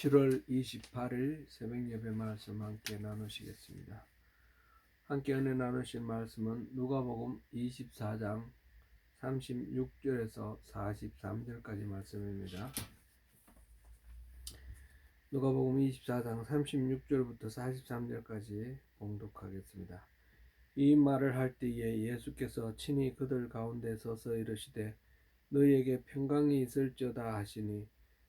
7월 28일 새벽예배 말씀 함께 나누시겠습니다. 함께 은혜 나누실 말씀은 누가복음 24장 36절에서 43절까지 말씀입니다. 누가복음 24장 36절부터 43절까지 봉독하겠습니다. 이 말을 할 때에 예수께서 친히 그들 가운데 서서 이르시되 너희에게 평강이 있을지어다 하시니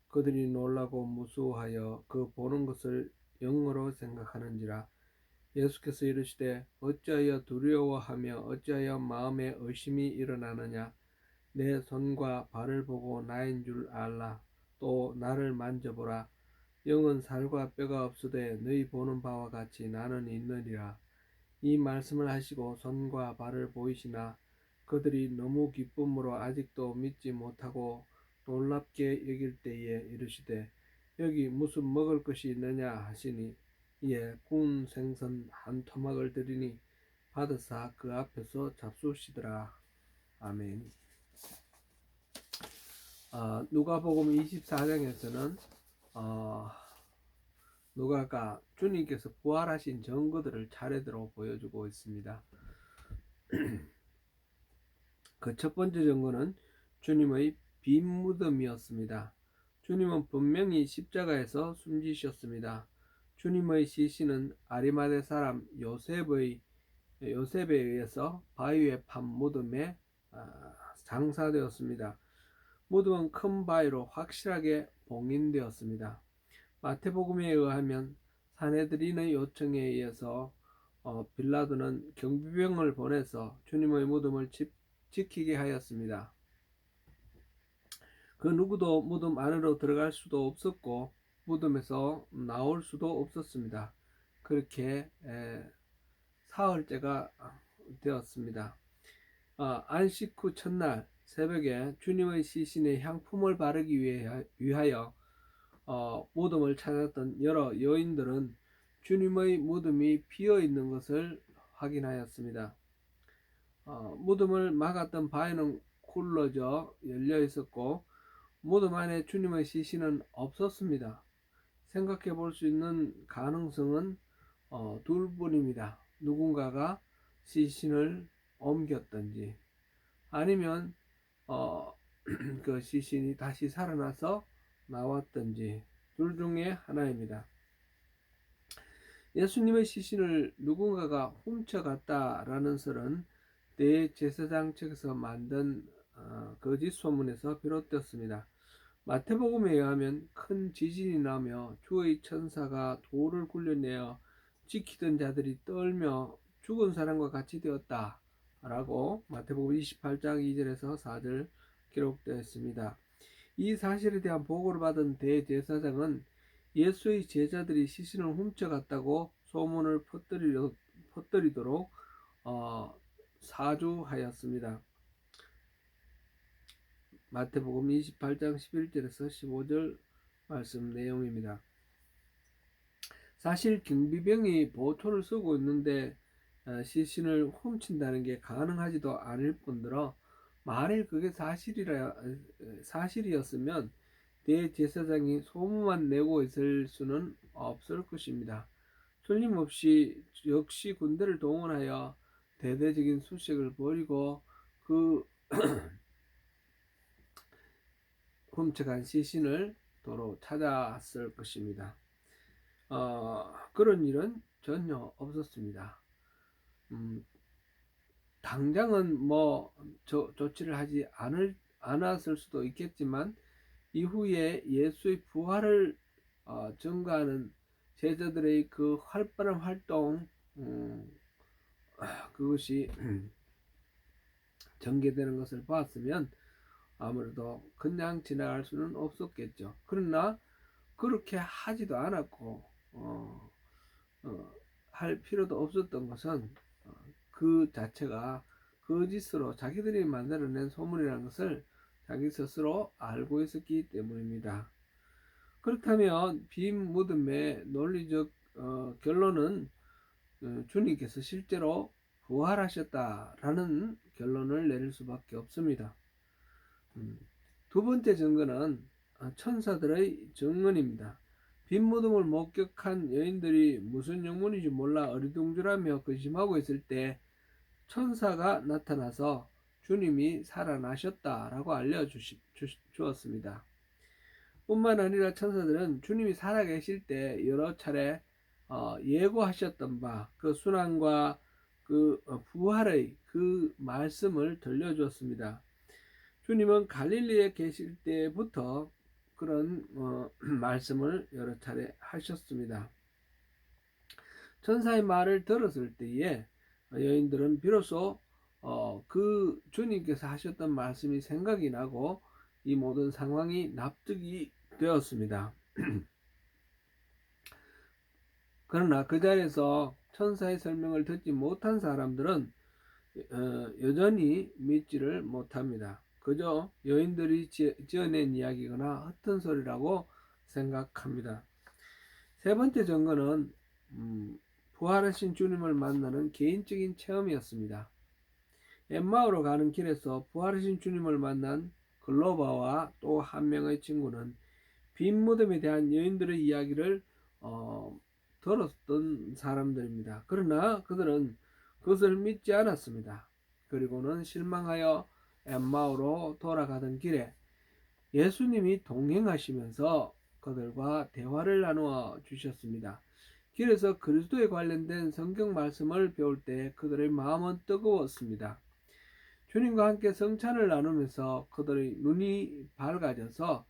그들이 놀라고 무수하여 그 보는 것을 영으로 생각하는지라. 예수께서 이르시되 어찌하여 두려워하며 어찌하여 마음에 의심이 일어나느냐. 내 손과 발을 보고 나인 줄 알라. 또 나를 만져보라. 영은 살과 뼈가 없으되 너희 보는 바와 같이 나는 있느니라. 이 말씀을 하시고 손과 발을 보이시나 그들이 너무 기쁨으로 아직도 믿지 못하고 놀랍게 여길 때에 이르시되 여기 무슨 먹을 것이 있느냐 하시니 이에 구운 생선 한 토막을 드리니 받으사 그 앞에서 잡수시더라. 아멘. 누가복음 24장에서는 누가가 주님께서 부활하신 증거들을 차례대로 보여주고 있습니다. 그 첫 번째 증거는 주님의 빈 무덤이었습니다. 주님은 분명히 십자가에서 숨지셨습니다. 주님의 시신은 아리마대 사람 요셉에 의해서 바위에 판 무덤에 장사되었습니다. 무덤은 큰 바위로 확실하게 봉인되었습니다. 마태복음에 의하면 산헤드린의 요청에 의해서 빌라도는 경비병을 보내서 주님의 무덤을 지키게 하였습니다. 그 누구도 무덤 안으로 들어갈 수도 없었고 무덤에서 나올 수도 없었습니다. 그렇게 사흘째가 되었습니다. 안식 후 첫날 새벽에 주님의 시신에 향품을 바르기 위하여 무덤을 찾았던 여러 여인들은 주님의 무덤이 비어 있는 것을 확인하였습니다. 무덤을 막았던 바위는 굴러져 열려 있었고 무덤 안에 주님의 시신은 없었습니다. 생각해 볼 수 있는 가능성은 둘뿐입니다. 누군가가 시신을 옮겼든지 아니면 그 시신이 다시 살아나서 나왔든지 둘 중에 하나입니다. 예수님의 시신을 누군가가 훔쳐갔다라는 설은 대제사장 측에서 만든 거짓 소문에서 비롯되었습니다. 마태복음에 의하면 큰 지진이 나며 주의 천사가 돌을 굴려내어 지키던 자들이 떨며 죽은 사람과 같이 되었다 라고 마태복음 28장 2절에서 4절 기록되어 있습니다. 이 사실에 대한 보고를 받은 대제사장은 예수의 제자들이 시신을 훔쳐갔다고 소문을 퍼뜨리도록 사주하였습니다. 마태복음 28장 11절에서 15절 말씀 내용입니다. 사실 경비병이 보초를 쓰고 있는데 시신을 훔친다는 게 가능하지도 않을 뿐더러 만일 그게 사실이었으면 대제사장이 소문만 내고 있을 수는 없을 것입니다. 틀림없이 역시 군대를 동원하여 대대적인 수색을 벌이고 그 훔쳐간 시신을 도로 찾았을 것입니다. 그런 일은 전혀 없었습니다. 당장은 조치를 하지 않았을 수도 있겠지만 이후에 예수의 부활을 증거하는 제자들의 그 활발한 활동 그것이 전개되는 것을 봤으면 아무래도 그냥 지나갈 수는 없었겠죠. 그러나 그렇게 하지도 않았고 할 필요도 없었던 것은 그 자체가 거짓으로 자기들이 만들어낸 소문이라는 것을 자기 스스로 알고 있었기 때문입니다. 그렇다면 빈 무덤의 논리적 결론은 주님께서 실제로 부활하셨다라는 결론을 내릴 수밖에 없습니다. 두 번째 증거는 천사들의 증언입니다. 빈 무덤을 목격한 여인들이 무슨 영문인지 몰라 어리둥절하며 근심하고 있을 때 천사가 나타나서 주님이 살아나셨다라고 알려주었습니다. 뿐만 아니라 천사들은 주님이 살아계실 때 여러 차례 예고하셨던 바 그 순환과 그 부활의 그 말씀을 들려주었습니다. 주님은 갈릴리에 계실 때부터 그런 말씀을 여러 차례 하셨습니다. 천사의 말을 들었을 때에 여인들은 비로소 그 주님께서 하셨던 말씀이 생각이 나고 이 모든 상황이 납득이 되었습니다. 그러나 그 자리에서 천사의 설명을 듣지 못한 사람들은 여전히 믿지를 못합니다. 그저 여인들이 지어낸 이야기거나 헛된 소리라고 생각합니다. 세 번째 증거는 부활하신 주님을 만나는 개인적인 체험이었습니다. 엠마오로 가는 길에서 부활하신 주님을 만난 글로바와 또 한 명의 친구는 빈 무덤에 대한 여인들의 이야기를 들었던 사람들입니다. 그러나 그들은 그것을 믿지 않았습니다. 그리고는 실망하여 엠마오로 돌아가던 길에 예수님이 동행하시면서 그들과 대화를 나누어 주셨습니다. 길에서 그리스도에 관련된 성경 말씀을 배울 때 그들의 마음은 뜨거웠습니다. 주님과 함께 성찬을 나누면서 그들의 눈이 밝아져서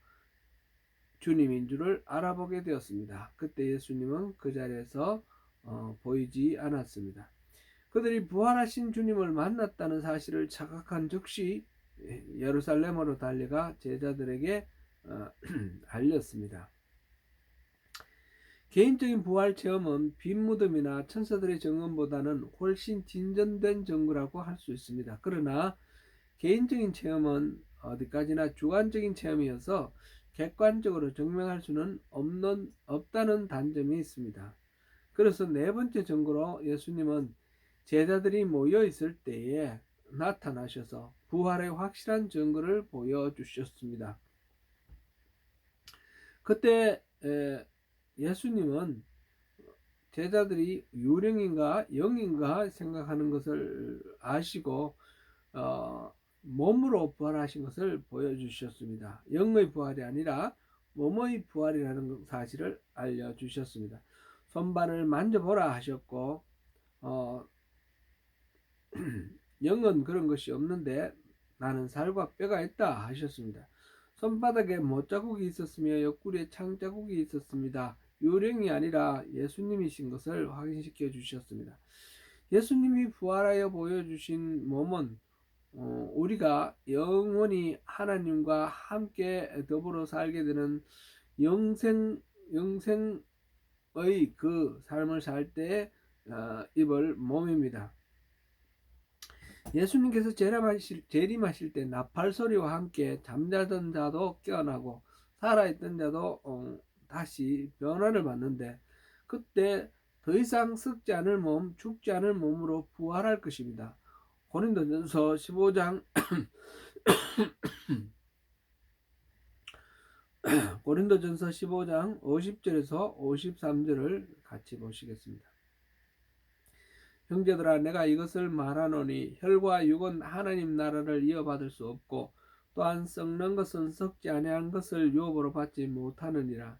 주님인 줄을 알아보게 되었습니다. 그때 예수님은 그 자리에서 보이지 않았습니다. 그들이 부활하신 주님을 만났다는 사실을 착각한 즉시 예루살렘으로 달려가 제자들에게 알렸습니다. 개인적인 부활 체험은 빈 무덤이나 천사들의 증언보다는 훨씬 진전된 증거라고 할 수 있습니다. 그러나 개인적인 체험은 어디까지나 주관적인 체험이어서 객관적으로 증명할 수는 없다는 단점이 있습니다. 그래서 네 번째 증거로 예수님은 제자들이 모여 있을 때에 나타나셔서 부활의 확실한 증거를 보여주셨습니다. 그때 예수님은 제자들이 유령인가 영인가 생각하는 것을 아시고 몸으로 부활하신 것을 보여주셨습니다. 영의 부활이 아니라 몸의 부활이라는 사실을 알려주셨습니다. 손발을 만져보라 하셨고 영은 그런 것이 없는데 나는 살과 뼈가 있다 하셨습니다. 손바닥에 못자국이 있었으며 옆구리에 창자국이 있었습니다. 유령이 아니라 예수님이신 것을 확인시켜 주셨습니다. 예수님이 부활하여 보여주신 몸은 우리가 영원히 하나님과 함께 더불어 살게 되는 영생의 그 삶을 살 때 입을 몸입니다. 예수님께서 재림하실 때 나팔 소리와 함께 잠자던 자도 깨어나고 살아있던 자도 다시 변화를 받는데 그때 더 이상 썩지 않을 몸, 죽지 않을 몸으로 부활할 것입니다. 고린도전서 15장 고린도전서 15장 50절에서 53절을 같이 보시겠습니다. 형제들아 내가 이것을 말하노니 혈과 육은 하나님 나라를 이어받을 수 없고 또한 썩는 것은 썩지 아니한 것을 유업으로 받지 못하느니라.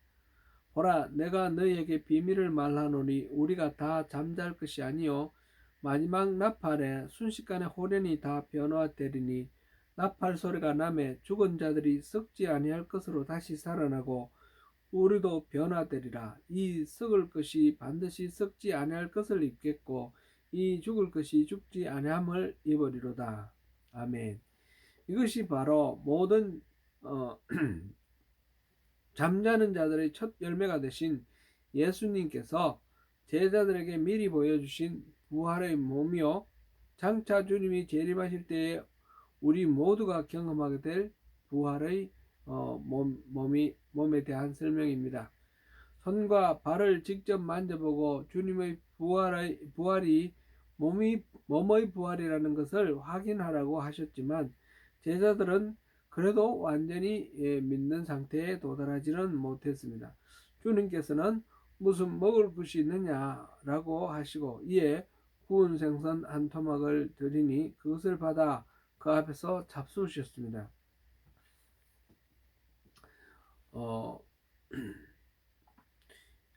보라 내가 너희에게 비밀을 말하노니 우리가 다 잠잘 것이 아니요 마지막 나팔에 순식간에 호련히 다 변화되리니 나팔 소리가 나매 죽은 자들이 썩지 아니할 것으로 다시 살아나고 우리도 변화되리라. 이 썩을 것이 반드시 썩지 아니할 것을 입겠고 이 죽을 것이 죽지 아니함을 입으리로다. 아멘. 이것이 바로 모든 잠자는 자들의 첫 열매가 되신 예수님께서 제자들에게 미리 보여주신 부활의 몸이요 장차 주님이 재림하실 때에 우리 모두가 경험하게 될 부활의 몸에 대한 설명입니다. 손과 발을 직접 만져보고 주님의 부활이 몸의 부활이라는 것을 확인하라고 하셨지만 제자들은 그래도 완전히 믿는 상태에 도달하지는 못했습니다. 주님께서는 무슨 먹을 것이 있느냐라고 하시고 이에 구운 생선 한 토막을 드리니 그것을 받아 그 앞에서 잡수셨습니다. 어,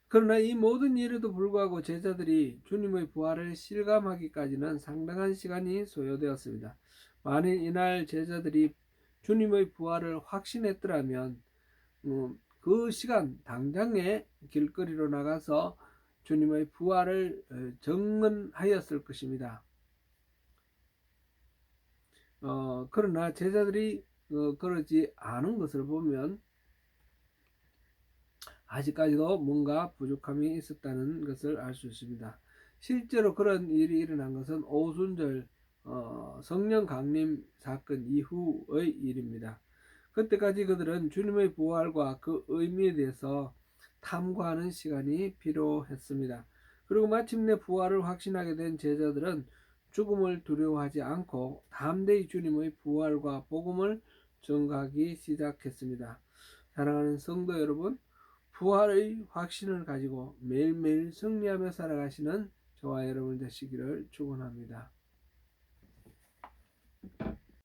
그러나 이 모든 일에도 불구하고 제자들이 주님의 부활을 실감하기까지는 상당한 시간이 소요되었습니다. 만일 이날 제자들이 주님의 부활을 확신했더라면 그 시간 당장에 길거리로 나가서 주님의 부활을 증언하였을 것입니다. 그러나 제자들이 그러지 않은 것을 보면 아직까지도 뭔가 부족함이 있었다는 것을 알 수 있습니다. 실제로 그런 일이 일어난 것은 오순절 성령 강림 사건 이후의 일입니다. 그때까지 그들은 주님의 부활과 그 의미에 대해서 탐구하는 시간이 필요했습니다. 그리고 마침내 부활을 확신하게 된 제자들은 죽음을 두려워하지 않고 담대히 주님의 부활과 복음을 전가하기 시작했습니다. 사랑하는 성도 여러분, 부활의 확신을 가지고 매일매일 승리하며 살아가시는 저와 여러분 되시기를 축원합니다.